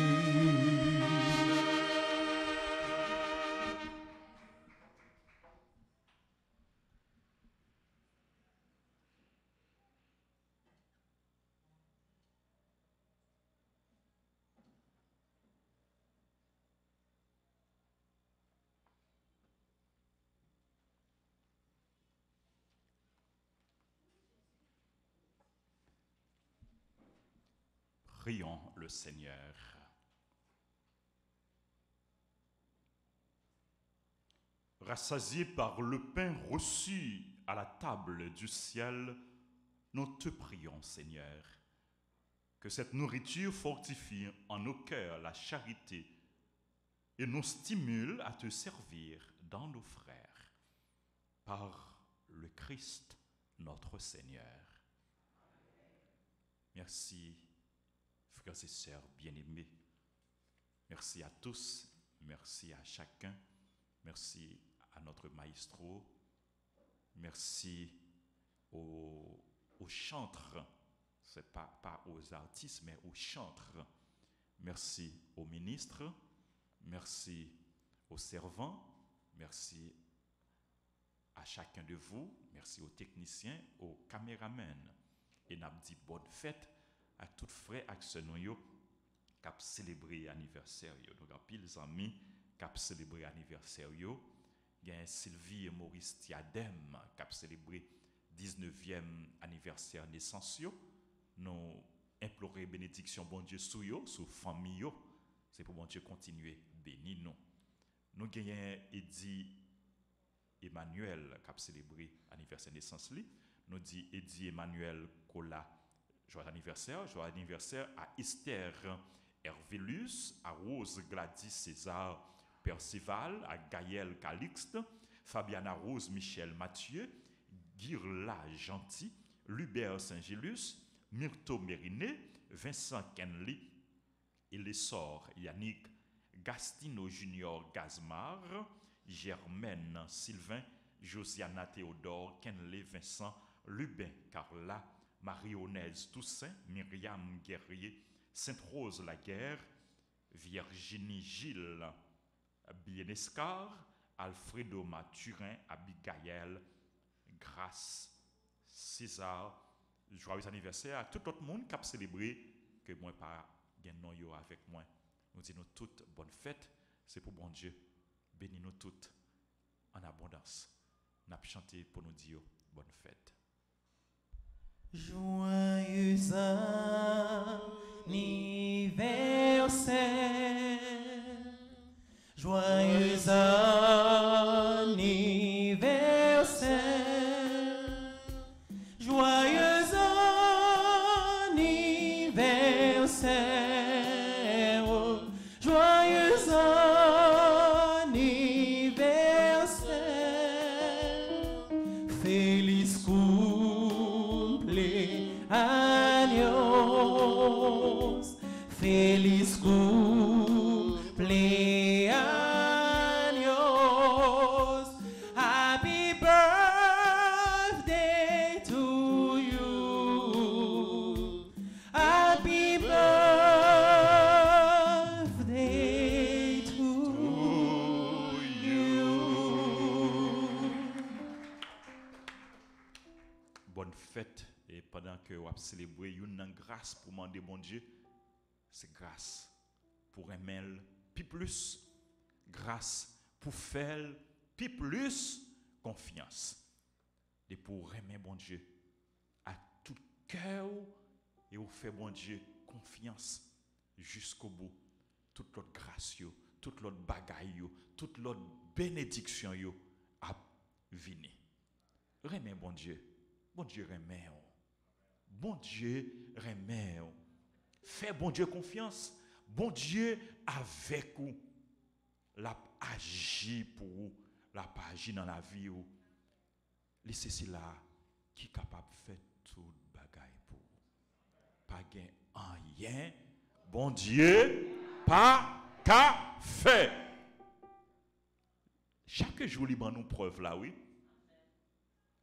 [SPEAKER 2] Prions le Seigneur. Rassasiés par le pain reçu à la table du ciel, nous te prions, Seigneur, que cette nourriture fortifie en nos cœurs la charité et nous stimule à te servir dans nos frères. Par le Christ, notre Seigneur. Merci, frères et sœurs bien-aimés. Merci à tous, merci à chacun, merci à notre maestro, merci aux chantres, c'est pas aux artistes, mais aux chantres. Merci aux ministres, merci aux servants, merci à chacun de vous, merci aux techniciens, aux caméramens. Et n'a dit bonne fête à toutes frères et sœurs qui ont célébré l'anniversaire. Donc, à pile amis qui ont célébré l'anniversaire. Il y a Sylvie et Maurice Tiadem qui ont célébré 19e anniversaire naissance. Nous implorons bénédiction, bon Dieu, sur eux, sur famille. C'est pour bon Dieu continuer bénir nous. Nous avons Eddie Emmanuel qui a célébré l'anniversaire naissance. Nous dit Eddie Emmanuel Kola, joyeux anniversaire à Esther Hervelus, à Rose Gladys César Percival, à Gaël Calixte, Fabiana Rose Michel Mathieu, Girla Gentil, Lubert Saint-Gélus, Myrto Mériné, Vincent Kenley, Elessor Yannick, Gastino Junior Gazmar, Germaine, Sylvain, Josiana Théodore, Kenley, Vincent, Lubin, Carla, Marie-Onèse Toussaint, Myriam Guerrier, Sainte-Rose Laguerre, Virginie Gilles, Bienescar, Alfredo Mathurin, Abigail, Grâce, César. Joyeux anniversaire à tout le monde qui a célébré, que moi pas gagnons yo avec moi. Nous disons toutes bonne fête, c'est pour bon Dieu. Bénis-nous toutes en abondance. Nous avons chanté pour nous dire bonne fête.
[SPEAKER 3] Joyeux anniversaire, joyeux anniversaire, joyeux anniversaire, joyeux anniversaire, feliz cumpleaños, feliz cumpleaños, happy birthday to you, happy birthday to you.
[SPEAKER 2] Bonne fête. Et pendant que vous célébrez une grâce pour demander bon Dieu, c'est grâce pour aimer puis plus, grâce pour faire puis plus confiance. Et pour aimer bon Dieu à tout cœur et vous faire bon Dieu confiance jusqu'au bout. Toute l'autre grâce, toute l'autre bagaille, toute l'autre bénédiction a vini. Remet bon Dieu. Bon Dieu remet. Bon Dieu remet. Fais bon Dieu confiance. Bon Dieu avec vous. L'a agi pour vous. L'a agi dans la vie. Laissez cela qui est capable de faire tout bagaille pour vous. Pas gain rien. Bon Dieu, pas qu'à faire. Chaque jour, il y a une preuve là, oui.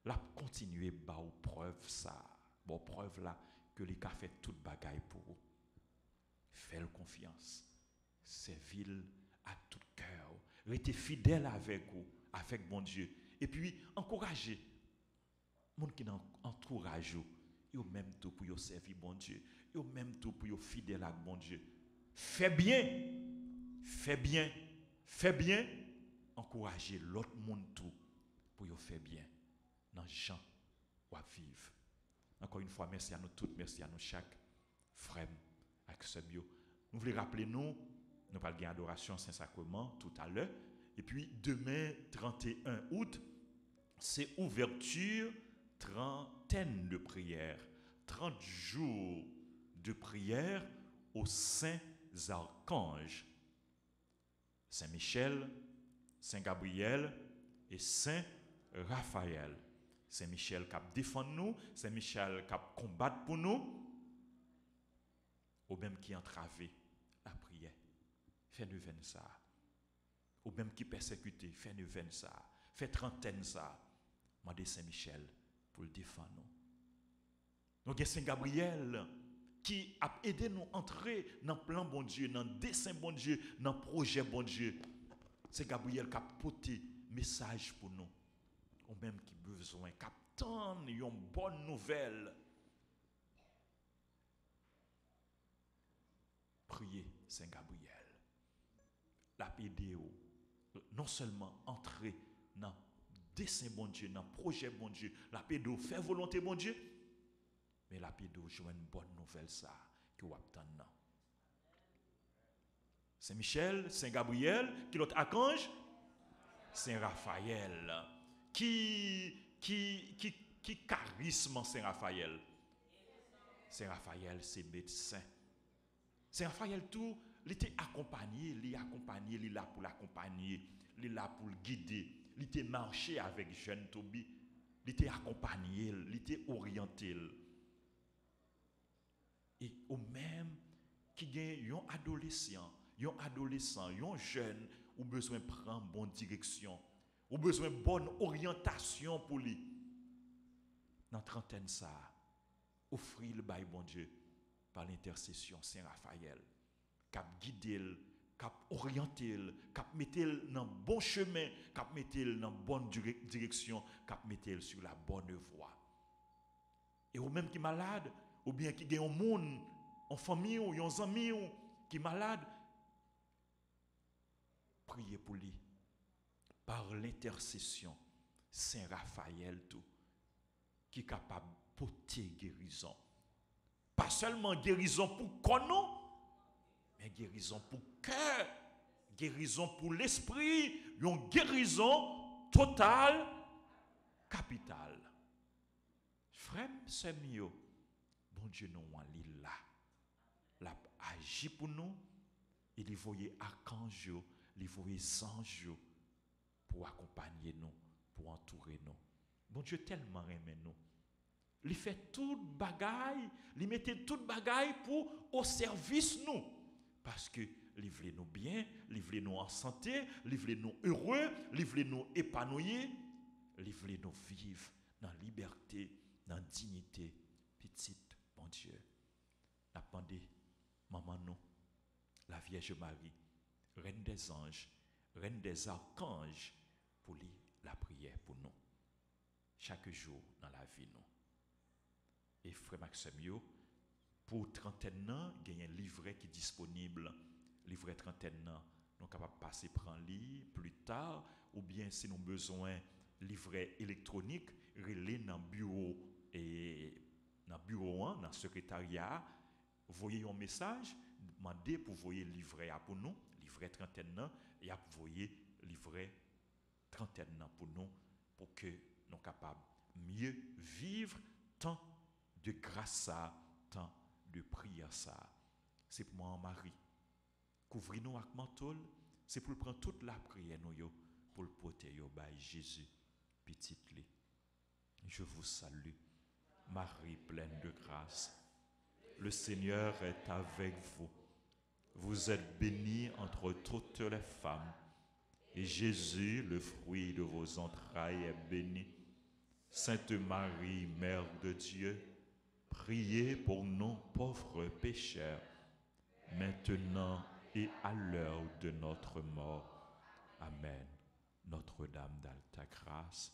[SPEAKER 2] La continuer à faire preuve ça. Bon preuve là que les a fait toute bagaille pour vous. Faites confiance. Servir à tout cœur. Restez fidèle avec vous, avec bon Dieu. Et puis encouragez. Les gens qui entourage vous, ils même tout pour servir bon Dieu. Ils même tout pour fidèle avec bon Dieu. Fais bien. Fais bien. Fais bien. Encouragez l'autre monde tout pour faire bien. Dans les gens ou à vivre. Encore une fois, merci à nous toutes, merci à nous chaque frère avec ce bio. Nous voulons rappeler nous parlons de l'adoration Saint-Sacrement tout à l'heure. Et puis demain, 31 août, c'est ouverture, trentaine de prières. 30 jours de prière aux saints archanges. Saint-Michel, Saint-Gabriel et Saint-Raphaël. Saint-Michel qui défend nous, Saint-Michel qui combat pour nous, ou même qui entrave la prière. Fais-nous venir ça. Ou même qui persécute, fais-nous venir ça. Fais trentaine ça. Mandez Saint-Michel pour le défendre nous. Donc il y a Saint-Gabriel qui a aidé nous à entrer dans le plan bon Dieu, dans le dessein bon Dieu, dans le projet bon Dieu. C'est Gabriel qui a porté message pour nous. Ou même qui besoin, qui attend une bonne nouvelle. Priez Saint-Gabriel. La PDO, non seulement entrer dans dessein bon Dieu, dans projet bon Dieu, la PDO faire volonté bon Dieu, mais la PDO joue une bonne nouvelle ça que vous attendez. Saint-Michel, Saint-Gabriel, qui l'autre archange, Saint-Raphaël. Qui charisme Saint-Raphaël? Saint-Raphaël, c'est médecin. Saint-Raphaël, tout, il était accompagné, il est là pour l'accompagner, il est là pour le guider, il était marché avec jeune Toby, il était accompagné, il était orienté. Et au même qui gagne un adolescent, un jeune, ou besoin de prendre bonne direction, ou besoin de bonne orientation pour lui. Dans trentaine ça, offrir le bail bon Dieu par l'intercession Saint-Raphaël, cap guider, cap orienter, cap mettre dans le bon chemin, cap mettre dans la bonne direction, cap mettre sur la bonne voie. Et ou même qui est malade, ou bien qui a un monde, en famille ou un ami qui est malade, priez pour lui par l'intercession Saint-Raphaël tout, qui est capable de porter guérison. Pas seulement guérison pour corps, mais guérison pour cœur, guérison pour l'esprit, une guérison totale, capitale. Frère, c'est mieux. Bon Dieu, nous en là. Il agit pour nous. Il voyait archange, il voyait ange pour accompagner nous, pour entourer nous. Bon Dieu tellement aime nous. Il fait toute bagaille, il mettait toute bagaille pour au service nous. Parce que il voulait nous bien, il voulait nous en santé, il voulait nous heureux, il voulait nous épanouir, il voulait nous vivre dans liberté, dans dignité. Petite, bon Dieu, n'a demandé maman nous, la Vierge Marie, reine des anges, reine des archanges, pour lui la prière pour nous. Chaque jour dans la vie nous. Et frère Maxime, pour trentaine ans, il y a un livret qui est disponible. Livret trentaine ans, nous sommes capables de passer prendre lui plus tard, ou bien si nous avons besoin livret électronique, relais dans le bureau et dans le bureau 1, dans le secrétariat, voyez un message, demandez pour voyer livret pour nous, livret trentaine ans, et vous voyez livret trentaine ans pour nous, pour que nous soyons capables de mieux vivre tant de grâce à, tant de prière ça. C'est pour moi, Marie. Couvrez-nous avec manteau, c'est pour prendre toute la prière nous pour le porter by Jésus, petite lit. Je vous salue, Marie pleine de grâce. Le Seigneur est avec vous. Vous êtes bénie entre toutes les femmes. Et Jésus, le fruit de vos entrailles, est béni. Sainte Marie, Mère de Dieu, priez pour nous pauvres pécheurs, maintenant et à l'heure de notre mort. Amen. Notre-Dame d'Alta Grâce,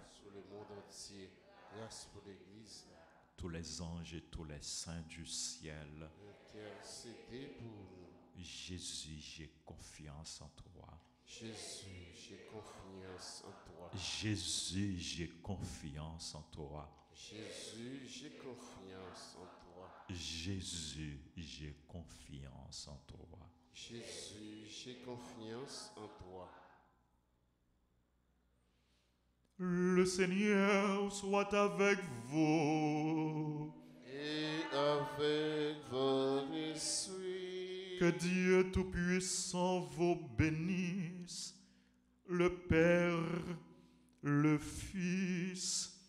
[SPEAKER 1] sur le monde entier, grâce pour l'Église,
[SPEAKER 2] tous les anges et tous les saints du ciel,
[SPEAKER 1] intercédez pour nous.
[SPEAKER 2] Jésus, j'ai confiance en toi.
[SPEAKER 1] Jésus, j'ai confiance en toi.
[SPEAKER 2] Jésus, j'ai confiance en toi.
[SPEAKER 1] Jésus, j'ai confiance en toi.
[SPEAKER 2] Jésus, j'ai confiance en toi.
[SPEAKER 1] Jésus, j'ai confiance en toi.
[SPEAKER 2] Le Seigneur soit avec vous.
[SPEAKER 1] Et avec votre esprit.
[SPEAKER 2] Que Dieu Tout-Puissant vous bénisse, le Père, le Fils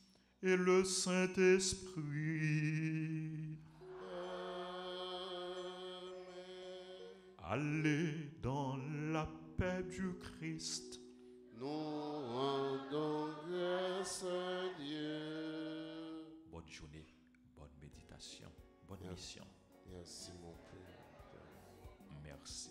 [SPEAKER 2] et le Saint-Esprit. Allez dans la paix du Christ.
[SPEAKER 1] Nous rendons grâce à Dieu.
[SPEAKER 2] Bonne journée, bonne méditation, bonne mission.
[SPEAKER 1] Merci mon Père.
[SPEAKER 2] Merci.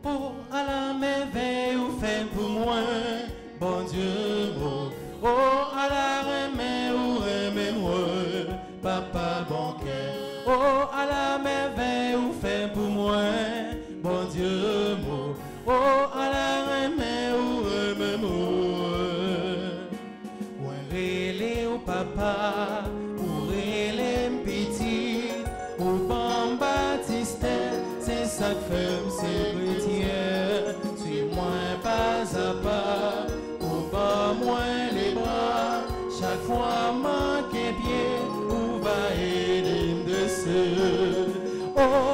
[SPEAKER 3] Oh, à la merveille ou fait pour moi, bon Dieu, bon. Oh, à la remè ou remè moi, papa bon cœur. Oh, à la merveille ou fait pour moi, bon Dieu, bon. Oh, à la remè ou remè moi. Ou relé au papa, ou relé m'piti, ou bon Baptiste, c'est ça que fait c'est chrétien. Suis-moi pas à pas, ou pas moins les bras. Chaque fois manquer pied, ou va aider de ce. Oh,